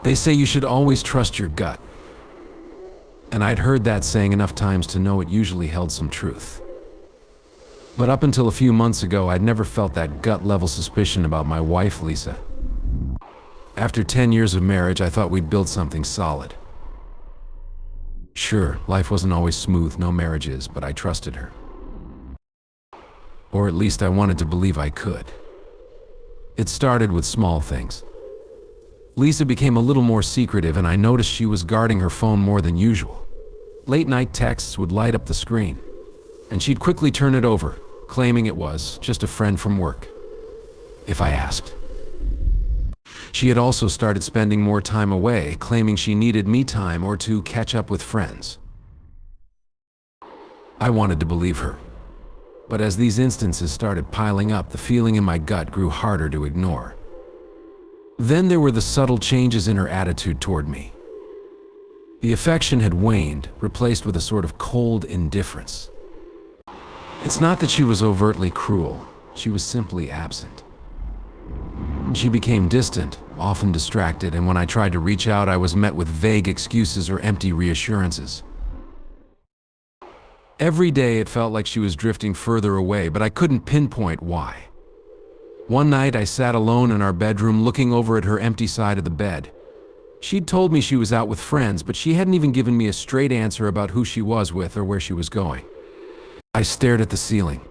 They say you should always trust your gut. And I'd heard that saying enough times to know it usually held some truth. But up until a few months ago, I'd never felt that gut-level suspicion about my wife, Lisa. After 10 years of marriage, I thought we'd build something solid. Sure, life wasn't always smooth, no marriage is, but I trusted her. Or at least I wanted to believe I could. It started with small things. Lisa became a little more secretive, and I noticed she was guarding her phone more than usual. Late-night texts would light up the screen, and she'd quickly turn it over, claiming it was just a friend from work, if I asked. She had also started spending more time away, claiming she needed me time or to catch up with friends. I wanted to believe her, but as these instances started piling up, the feeling in my gut grew harder to ignore. Then there were the subtle changes in her attitude toward me. The affection had waned, replaced with a sort of cold indifference. It's not that she was overtly cruel, she was simply absent. She became distant, often distracted, and when I tried to reach out, I was met with vague excuses or empty reassurances. Every day it felt like she was drifting further away, but I couldn't pinpoint why. One night I sat alone in our bedroom looking over at her empty side of the bed. She'd told me she was out with friends, but she hadn't even given me a straight answer about who she was with or where she was going. I stared at the ceiling,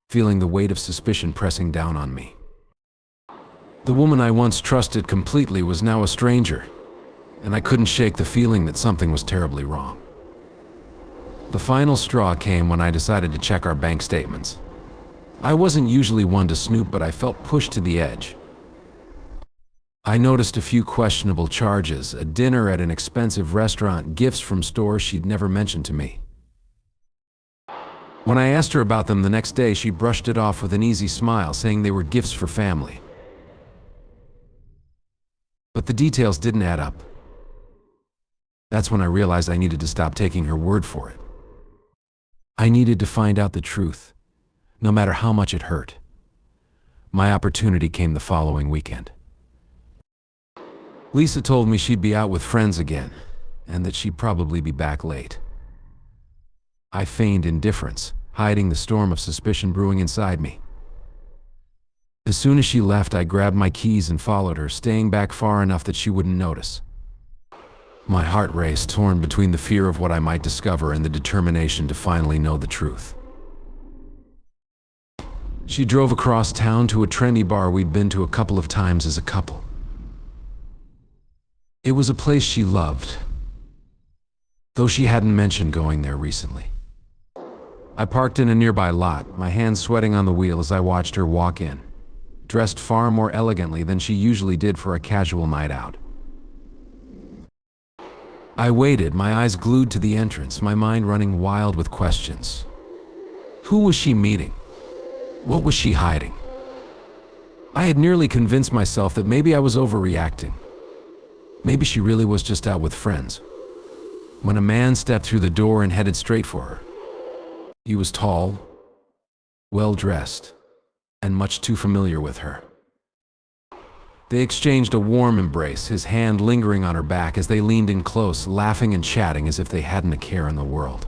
feeling the weight of suspicion pressing down on me. The woman I once trusted completely was now a stranger, and I couldn't shake the feeling that something was terribly wrong. The final straw came when I decided to check our bank statements. I wasn't usually one to snoop, but I felt pushed to the edge. I noticed a few questionable charges, a dinner at an expensive restaurant, gifts from stores she'd never mentioned to me. When I asked her about them the next day, she brushed it off with an easy smile, saying they were gifts for family. But the details didn't add up. That's when I realized I needed to stop taking her word for it. I needed to find out the truth, no matter how much it hurt. My opportunity came the following weekend. Lisa told me she'd be out with friends again, and that she'd probably be back late. I feigned indifference, hiding the storm of suspicion brewing inside me. As soon as she left, I grabbed my keys and followed her, staying back far enough that she wouldn't notice. My heart raced, torn between the fear of what I might discover and the determination to finally know the truth. She drove across town to a trendy bar we'd been to a couple of times as a couple. It was a place she loved, though she hadn't mentioned going there recently. I parked in a nearby lot, my hands sweating on the wheel as I watched her walk in, dressed far more elegantly than she usually did for a casual night out. I waited, my eyes glued to the entrance, my mind running wild with questions. Who was she meeting? What was she hiding? I had nearly convinced myself that maybe I was overreacting. Maybe she really was just out with friends, when a man stepped through the door and headed straight for her. He was tall, well-dressed, and much too familiar with her. They exchanged a warm embrace, his hand lingering on her back as they leaned in close, laughing and chatting as if they hadn't a care in the world.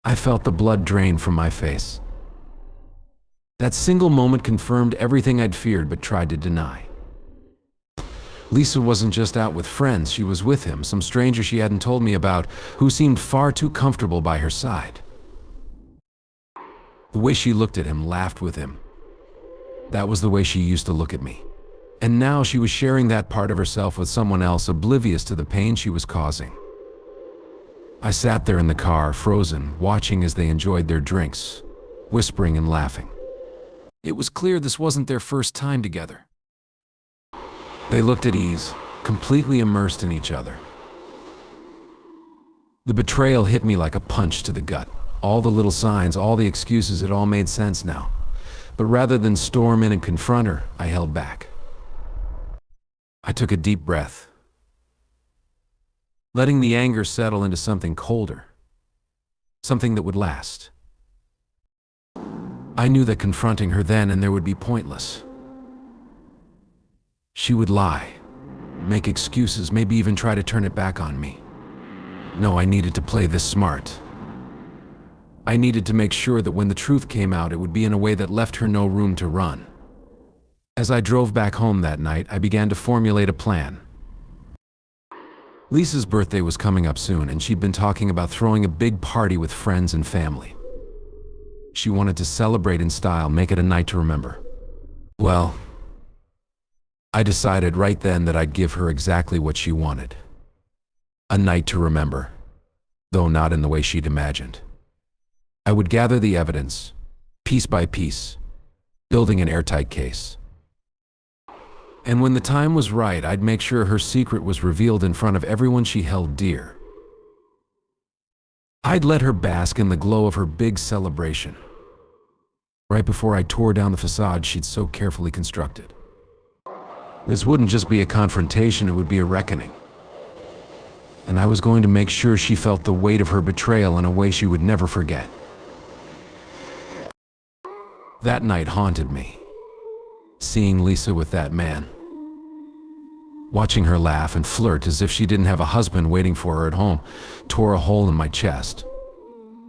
I felt the blood drain from my face. That single moment confirmed everything I'd feared but tried to deny. Lisa wasn't just out with friends, she was with him, some stranger she hadn't told me about, who seemed far too comfortable by her side. The way she looked at him, laughed with him, that was the way she used to look at me. And now she was sharing that part of herself with someone else, oblivious to the pain she was causing. I sat there in the car, frozen, watching as they enjoyed their drinks, whispering and laughing. It was clear this wasn't their first time together. They looked at ease, completely immersed in each other. The betrayal hit me like a punch to the gut. All the little signs, all the excuses, it all made sense now. But rather than storm in and confront her, I held back. I took a deep breath, letting the anger settle into something colder, something that would last. I knew that confronting her then and there would be pointless. She would lie. make excuses, maybe even try to turn it back on me. No, I needed to play this smart. I needed to make sure that when the truth came out, it would be in a way that left her no room to run. As I drove back home that night, I began to formulate a plan. Lisa's birthday was coming up soon, and she'd been talking about throwing a big party with friends and family. She wanted to celebrate in style, make it a night to remember. Well, I decided right then that I'd give her exactly what she wanted. A night to remember, though not in the way she'd imagined. I would gather the evidence, piece by piece, building an airtight case. And when the time was right, I'd make sure her secret was revealed in front of everyone she held dear. I'd let her bask in the glow of her big celebration, right before I tore down the facade she'd so carefully constructed. This wouldn't just be a confrontation, it would be a reckoning. And I was going to make sure she felt the weight of her betrayal in a way she would never forget. That night haunted me. Seeing Lisa with that man. Watching her laugh and flirt as if she didn't have a husband waiting for her at home tore a hole in my chest.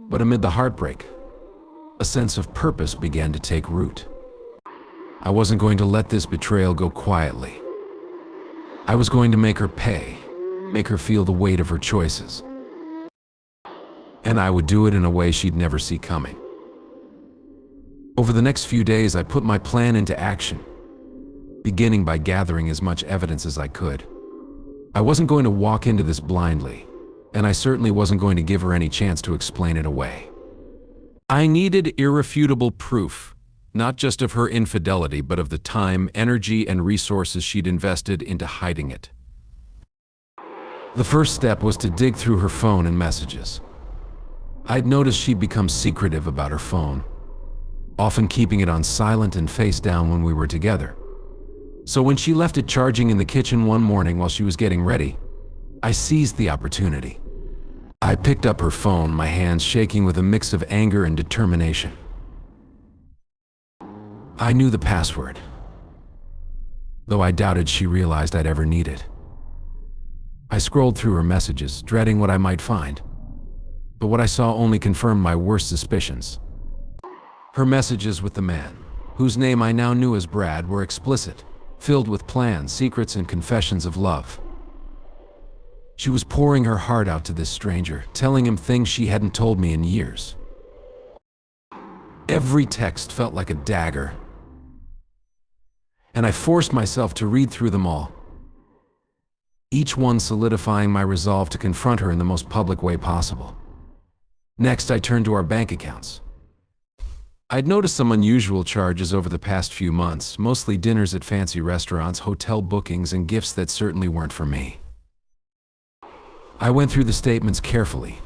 But amid the heartbreak, a sense of purpose began to take root. I wasn't going to let this betrayal go quietly. I was going to make her pay, make her feel the weight of her choices. And I would do it in a way she'd never see coming. Over the next few days, I put my plan into action, beginning by gathering as much evidence as I could. I wasn't going to walk into this blindly, and I certainly wasn't going to give her any chance to explain it away. I needed irrefutable proof, not just of her infidelity, but of the time, energy, and resources she'd invested into hiding it. The first step was to dig through her phone and messages. I'd noticed she'd become secretive about her phone, often keeping it on silent and face down when we were together. So when she left it charging in the kitchen one morning while she was getting ready, I seized the opportunity. I picked up her phone, my hands shaking with a mix of anger and determination. I knew the password, though I doubted she realized I'd ever need it. I scrolled through her messages, dreading what I might find, but what I saw only confirmed my worst suspicions. Her messages with the man, whose name I now knew as Brad, were explicit, filled with plans, secrets, and confessions of love. She was pouring her heart out to this stranger, telling him things she hadn't told me in years. Every text felt like a dagger, and I forced myself to read through them all, each one solidifying my resolve to confront her in the most public way possible. Next, I turned to our bank accounts. I'd noticed some unusual charges over the past few months, mostly dinners at fancy restaurants, hotel bookings, and gifts that certainly weren't for me. I went through the statements carefully,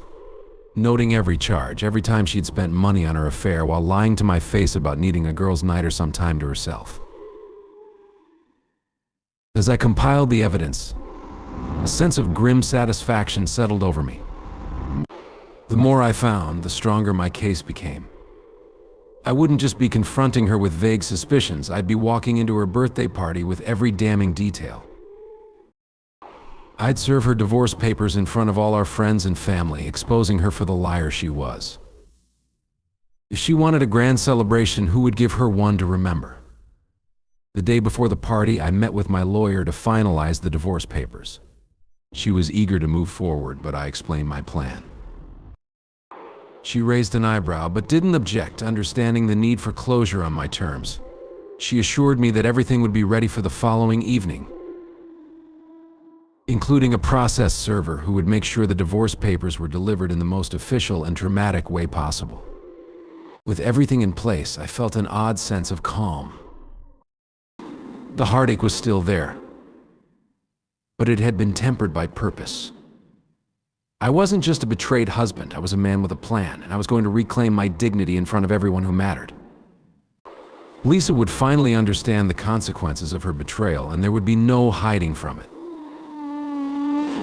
noting every charge, every time she'd spent money on her affair while lying to my face about needing a girl's night or some time to herself. As I compiled the evidence, a sense of grim satisfaction settled over me. The more I found, the stronger my case became. I wouldn't just be confronting her with vague suspicions, I'd be walking into her birthday party with every damning detail. I'd serve her divorce papers in front of all our friends and family, exposing her for the liar she was. If she wanted a grand celebration, who would give her one to remember? The day before the party, I met with my lawyer to finalize the divorce papers. She was eager to move forward, but I explained my plan. She raised an eyebrow, but didn't object, understanding the need for closure on my terms. She assured me that everything would be ready for the following evening, including a process server who would make sure the divorce papers were delivered in the most official and dramatic way possible. With everything in place, I felt an odd sense of calm. The heartache was still there, but it had been tempered by purpose. I wasn't just a betrayed husband, I was a man with a plan, and I was going to reclaim my dignity in front of everyone who mattered. Lisa would finally understand the consequences of her betrayal, and there would be no hiding from it.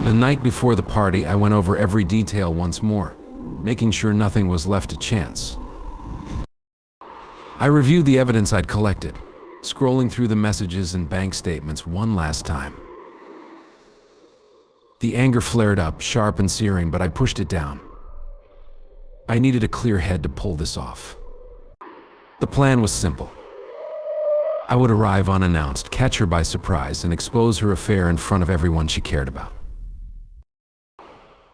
The night before the party, I went over every detail once more, making sure nothing was left to chance. I reviewed the evidence I'd collected, scrolling through the messages and bank statements one last time. The anger flared up, sharp and searing, but I pushed it down. I needed a clear head to pull this off. The plan was simple. I would arrive unannounced, catch her by surprise, and expose her affair in front of everyone she cared about.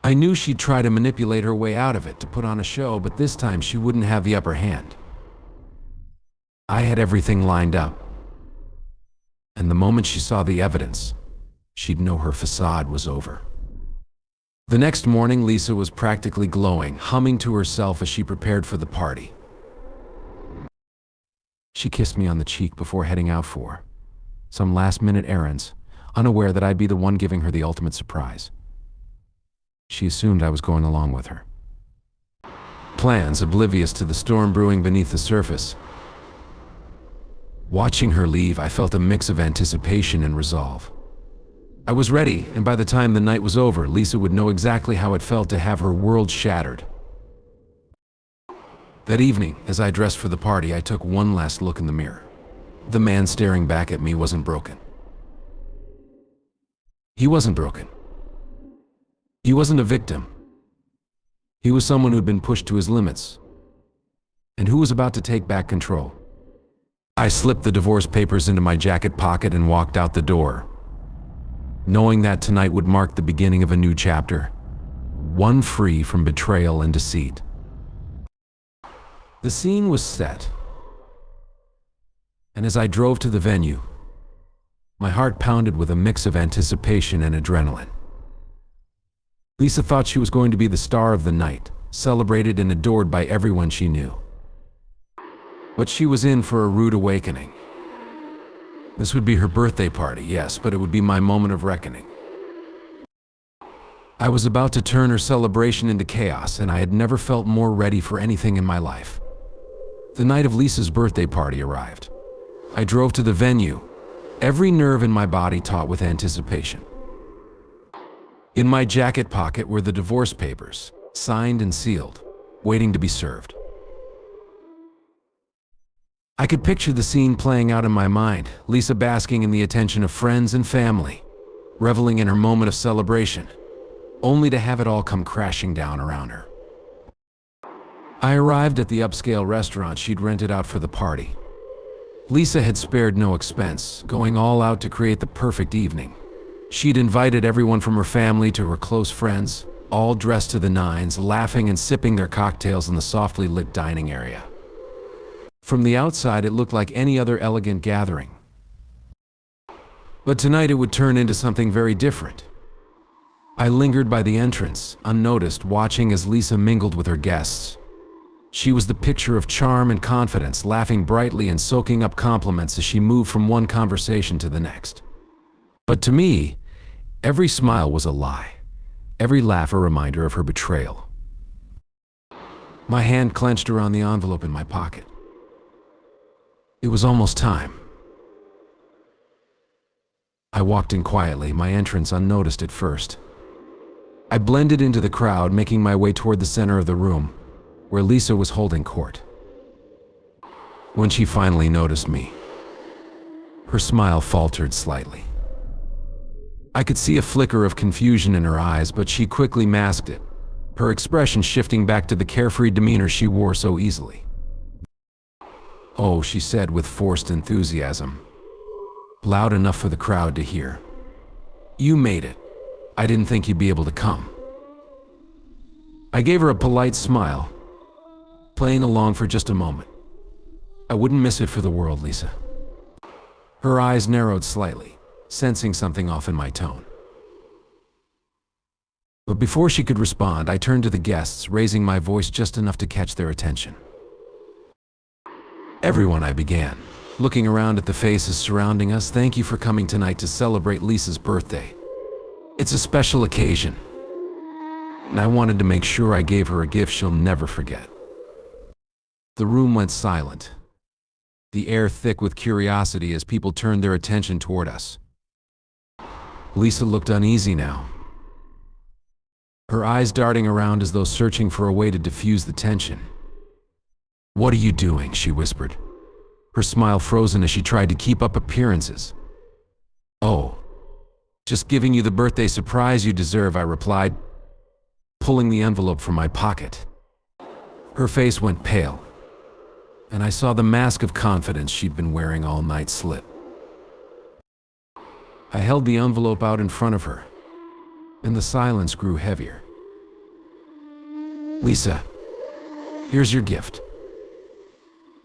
I knew she'd try to manipulate her way out of it, to put on a show, but this time she wouldn't have the upper hand. I had everything lined up. And the moment she saw the evidence, she'd know her facade was over. The next morning, Lisa was practically glowing, humming to herself as she prepared for the party. She kissed me on the cheek before heading out for some last-minute errands, unaware that I'd be the one giving her the ultimate surprise. She assumed I was going along with her. Plans oblivious to the storm brewing beneath the surface. Watching her leave, I felt a mix of anticipation and resolve. I was ready, and by the time the night was over, Lisa would know exactly how it felt to have her world shattered. That evening, as I dressed for the party, I took one last look in the mirror. The man staring back at me wasn't broken. He wasn't broken. He wasn't a victim. He was someone who'd been pushed to his limits, and who was about to take back control. I slipped the divorce papers into my jacket pocket and walked out the door, knowing that tonight would mark the beginning of a new chapter, one free from betrayal and deceit. The scene was set, and as I drove to the venue, my heart pounded with a mix of anticipation and adrenaline. Lisa thought she was going to be the star of the night, celebrated and adored by everyone she knew. But she was in for a rude awakening. This would be her birthday party, yes, but it would be my moment of reckoning. I was about to turn her celebration into chaos, and I had never felt more ready for anything in my life. The night of Lisa's birthday party arrived. I drove to the venue, every nerve in my body taut with anticipation. In my jacket pocket were the divorce papers, signed and sealed, waiting to be served. I could picture the scene playing out in my mind, Lisa basking in the attention of friends and family, reveling in her moment of celebration, only to have it all come crashing down around her. I arrived at the upscale restaurant she'd rented out for the party. Lisa had spared no expense, going all out to create the perfect evening. She'd invited everyone from her family to her close friends, all dressed to the nines, laughing and sipping their cocktails in the softly lit dining area. From the outside, it looked like any other elegant gathering. But tonight it would turn into something very different. I lingered by the entrance, unnoticed, watching as Lisa mingled with her guests. She was the picture of charm and confidence, laughing brightly and soaking up compliments as she moved from one conversation to the next. But to me, every smile was a lie, every laugh a reminder of her betrayal. My hand clenched around the envelope in my pocket. It was almost time. I walked in quietly, my entrance unnoticed at first. I blended into the crowd, making my way toward the center of the room, where Lisa was holding court. When she finally noticed me, her smile faltered slightly. I could see a flicker of confusion in her eyes, but she quickly masked it, her expression shifting back to the carefree demeanor she wore so easily. "Oh," she said with forced enthusiasm, loud enough for the crowd to hear. "You made it. I didn't think you'd be able to come." I gave her a polite smile, playing along for just a moment. "I wouldn't miss it for the world, Lisa." Her eyes narrowed slightly, sensing something off in my tone. But before she could respond, I turned to the guests, raising my voice just enough to catch their attention. "Everyone," I began, looking around at the faces surrounding us, "thank you for coming tonight to celebrate Lisa's birthday. It's a special occasion, and I wanted to make sure I gave her a gift she'll never forget." The room went silent, the air thick with curiosity as people turned their attention toward us. Lisa looked uneasy now, her eyes darting around as though searching for a way to diffuse the tension. "What are you doing?" she whispered, her smile frozen as she tried to keep up appearances. "Oh, Just giving you the birthday surprise you deserve, I replied, pulling the envelope from my pocket. Her face went pale, and I saw the mask of confidence she'd been wearing all night slip. I held the envelope out in front of her, and the silence grew heavier. Lisa, here's your gift.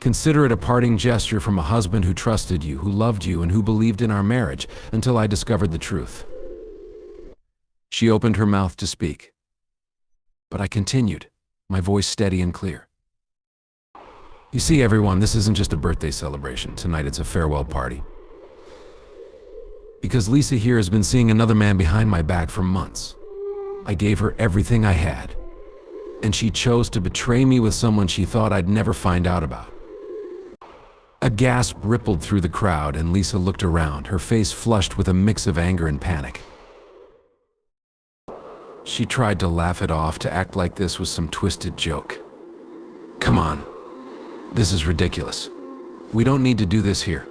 Consider it a parting gesture from a husband who trusted you, who loved you, and who believed in our marriage until I discovered the truth. She opened her mouth to speak, but I continued, my voice steady and clear. You see, everyone, this isn't just a birthday celebration. Tonight it's a farewell party. Because Lisa here has been seeing another man behind my back for months. I gave her everything I had, and she chose to betray me with someone she thought I'd never find out about. A gasp rippled through the crowd, and Lisa looked around, her face flushed with a mix of anger and panic. She tried to laugh it off, to act like this was some twisted joke. Come on, this is ridiculous. We don't need to do this here.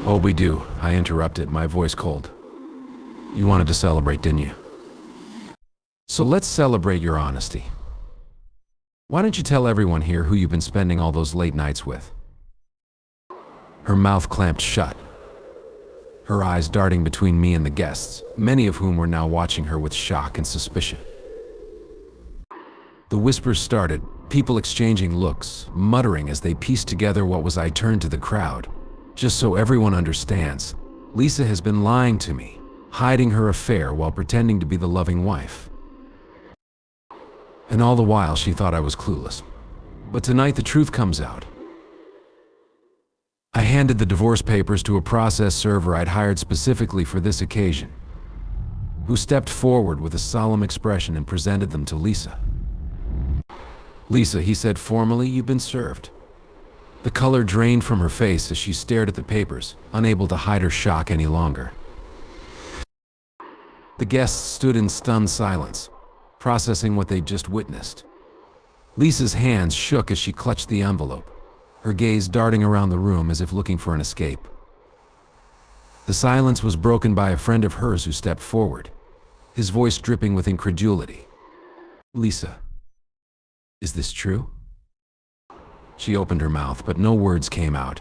Oh, we do, I interrupted, my voice cold. You wanted to celebrate, didn't you? So let's celebrate your honesty. Why don't you tell everyone here who you've been spending all those late nights with? Her mouth clamped shut, her eyes darting between me and the guests, many of whom were now watching her with shock and suspicion. The whispers started, people exchanging looks, muttering as they pieced together what was. I turned to the crowd. Just so everyone understands, Lisa has been lying to me, hiding her affair while pretending to be the loving wife. And all the while she thought I was clueless. But tonight the truth comes out. I handed the divorce papers to a process server I'd hired specifically for this occasion, who stepped forward with a solemn expression and presented them to Lisa. Lisa, he said formally, you've been served. The color drained from her face as she stared at the papers, unable to hide her shock any longer. The guests stood in stunned silence, processing what they'd just witnessed. Lisa's hands shook as she clutched the envelope, her gaze darting around the room as if looking for an escape. The silence was broken by a friend of hers who stepped forward, his voice dripping with incredulity. Lisa, is this true? She opened her mouth, but no words came out.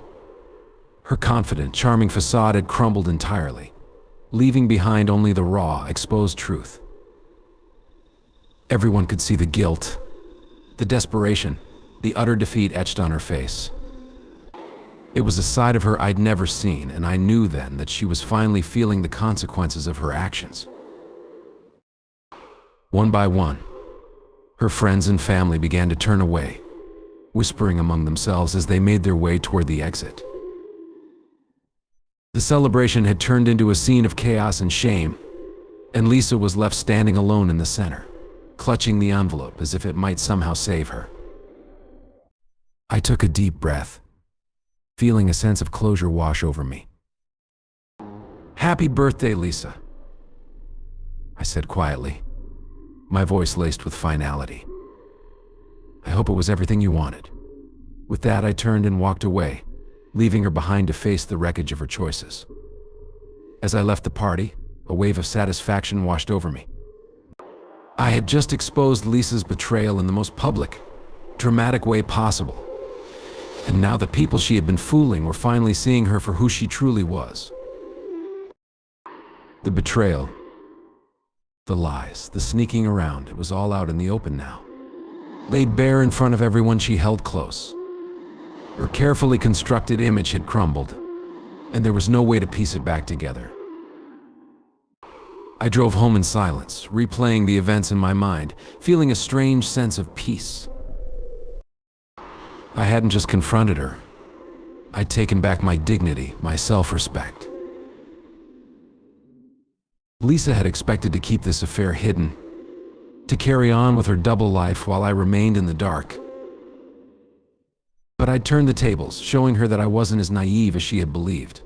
Her confident, charming facade had crumbled entirely, leaving behind only the raw, exposed truth. Everyone could see the guilt, the desperation, the utter defeat etched on her face. It was a side of her I'd never seen, and I knew then that she was finally feeling the consequences of her actions. One by one, her friends and family began to turn away, whispering among themselves as they made their way toward the exit. The celebration had turned into a scene of chaos and shame, and Lisa was left standing alone in the center, clutching the envelope as if it might somehow save her. I took a deep breath, feeling a sense of closure wash over me. Happy birthday, Lisa, I said quietly, my voice laced with finality. I hope it was everything you wanted. With that, I turned and walked away, leaving her behind to face the wreckage of her choices. As I left the party, a wave of satisfaction washed over me. I had just exposed Lisa's betrayal in the most public, dramatic way possible. And now the people she had been fooling were finally seeing her for who she truly was. The betrayal, the lies, the sneaking around, it was all out in the open now. Laid bare in front of everyone she held close. Her carefully constructed image had crumbled, and there was no way to piece it back together. I drove home in silence, replaying the events in my mind, feeling a strange sense of peace. I hadn't just confronted her. I'd taken back my dignity, my self-respect. Lisa had expected to keep this affair hidden, to carry on with her double life while I remained in the dark. But I'd turned the tables, showing her that I wasn't as naive as she had believed.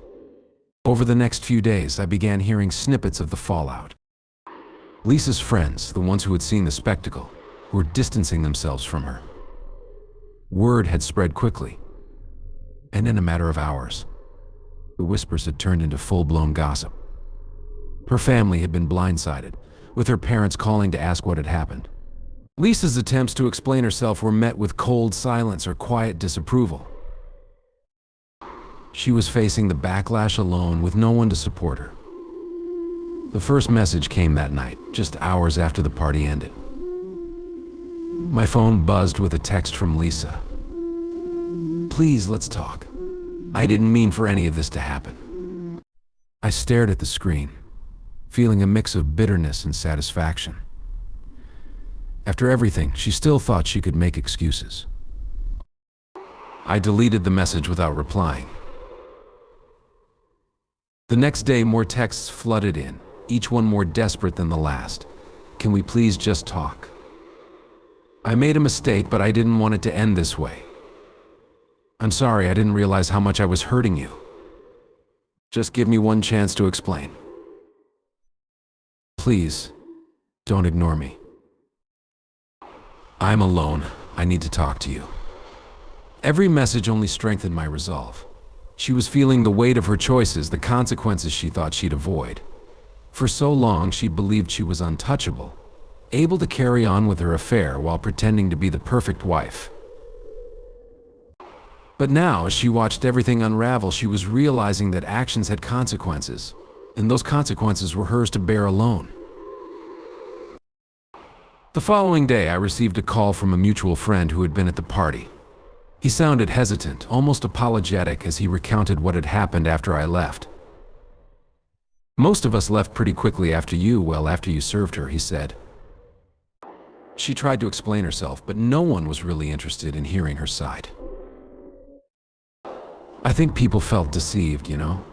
Over the next few days, I began hearing snippets of the fallout. Lisa's friends, the ones who had seen the spectacle, were distancing themselves from her. Word had spread quickly, and in a matter of hours, the whispers had turned into full-blown gossip. Her family had been blindsided, with her parents calling to ask what had happened. Lisa's attempts to explain herself were met with cold silence or quiet disapproval. She was facing the backlash alone with no one to support her. The first message came that night, just hours after the party ended. My phone buzzed with a text from Lisa. "Please, let's talk. I didn't mean for any of this to happen." I stared at the screen, feeling a mix of bitterness and satisfaction. After everything, she still thought she could make excuses. I deleted the message without replying. The next day, more texts flooded in, each one more desperate than the last. "Can we please just talk? I made a mistake, but I didn't want it to end this way. I'm sorry, I didn't realize how much I was hurting you. Just give me one chance to explain. Please, don't ignore me. I'm alone. I need to talk to you." Every message only strengthened my resolve. She was feeling the weight of her choices, the consequences she thought she'd avoid. For so long, she believed she was untouchable, able to carry on with her affair while pretending to be the perfect wife. But now, as she watched everything unravel, she was realizing that actions had consequences, and those consequences were hers to bear alone. The following day, I received a call from a mutual friend who had been at the party. He sounded hesitant, almost apologetic, as he recounted what had happened after I left. "Most of us left pretty quickly after you served her," he said. She tried to explain herself, but no one was really interested in hearing her side. "I think people felt deceived, you know?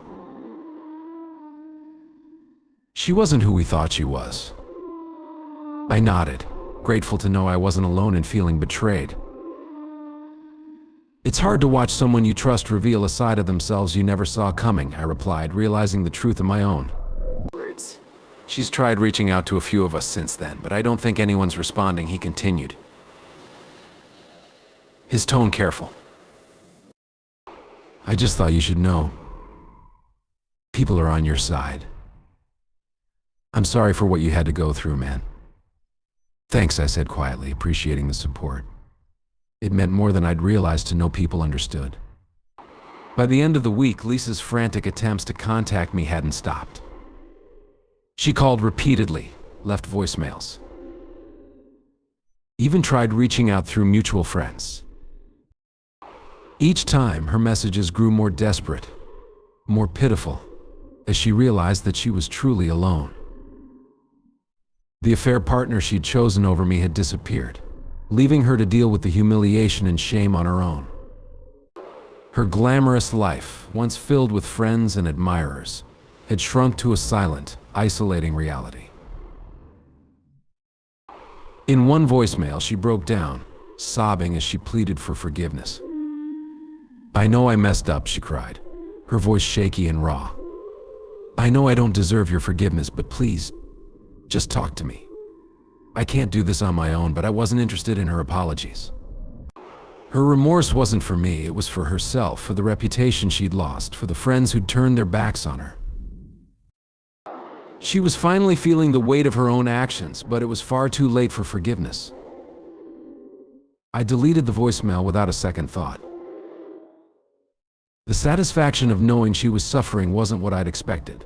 She wasn't who we thought she was." I nodded, grateful to know I wasn't alone in feeling betrayed. "It's hard to watch someone you trust reveal a side of themselves you never saw coming," I replied, realizing the truth of my own words. "She's tried reaching out to a few of us since then, but I don't think anyone's responding," he continued, his tone careful. "I just thought you should know. People are on your side. I'm sorry for what you had to go through, man." "Thanks," I said quietly, appreciating the support. It meant more than I'd realized to know people understood. By the end of the week, Lisa's frantic attempts to contact me hadn't stopped. She called repeatedly, left voicemails, even tried reaching out through mutual friends. Each time, her messages grew more desperate, more pitiful, as she realized that she was truly alone. The affair partner she'd chosen over me had disappeared, leaving her to deal with the humiliation and shame on her own. Her glamorous life, once filled with friends and admirers, had shrunk to a silent, isolating reality. In one voicemail, she broke down, sobbing as she pleaded for forgiveness. "I know I messed up," she cried, her voice shaky and raw. "I know I don't deserve your forgiveness, but please, just talk to me. I can't do this on my own," but I wasn't interested in her apologies. Her remorse wasn't for me, it was for herself, for the reputation she'd lost, for the friends who'd turned their backs on her. She was finally feeling the weight of her own actions, but it was far too late for forgiveness. I deleted the voicemail without a second thought. The satisfaction of knowing she was suffering wasn't what I'd expected.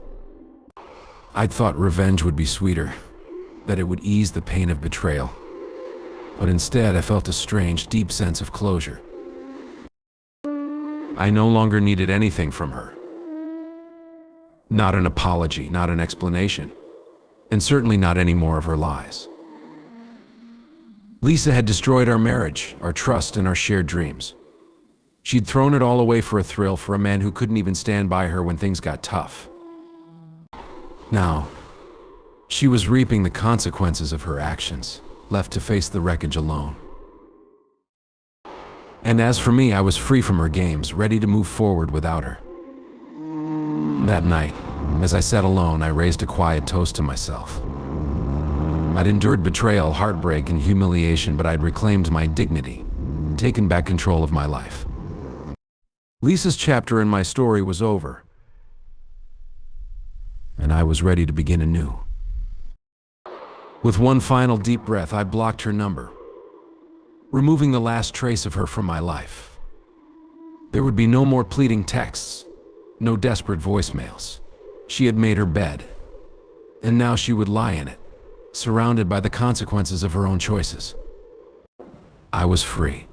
I'd thought revenge would be sweeter, that it would ease the pain of betrayal. But instead, I felt a strange, deep sense of closure. I no longer needed anything from her. Not an apology, not an explanation, and certainly not any more of her lies. Lisa had destroyed our marriage, our trust, and our shared dreams. She'd thrown it all away for a thrill, for a man who couldn't even stand by her when things got tough. Now, she was reaping the consequences of her actions, left to face the wreckage alone. And as for me, I was free from her games, ready to move forward without her. That night, as I sat alone, I raised a quiet toast to myself. I'd endured betrayal, heartbreak, and humiliation, but I'd reclaimed my dignity, taken back control of my life. Lisa's chapter in my story was over, and I was ready to begin anew. With one final deep breath, I blocked her number, removing the last trace of her from my life. There would be no more pleading texts, no desperate voicemails. She had made her bed, and now she would lie in it, surrounded by the consequences of her own choices. I was free.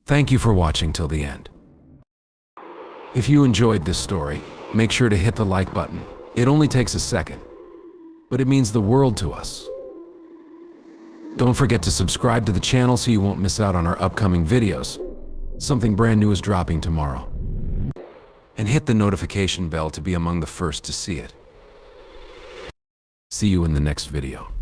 Thank you for watching till the end. If you enjoyed this story, make sure to hit the like button. It only takes a second, but it means the world to us. Don't forget to subscribe to the channel so you won't miss out on our upcoming videos. Something brand new is dropping tomorrow. And hit the notification bell to be among the first to see it. See you in the next video.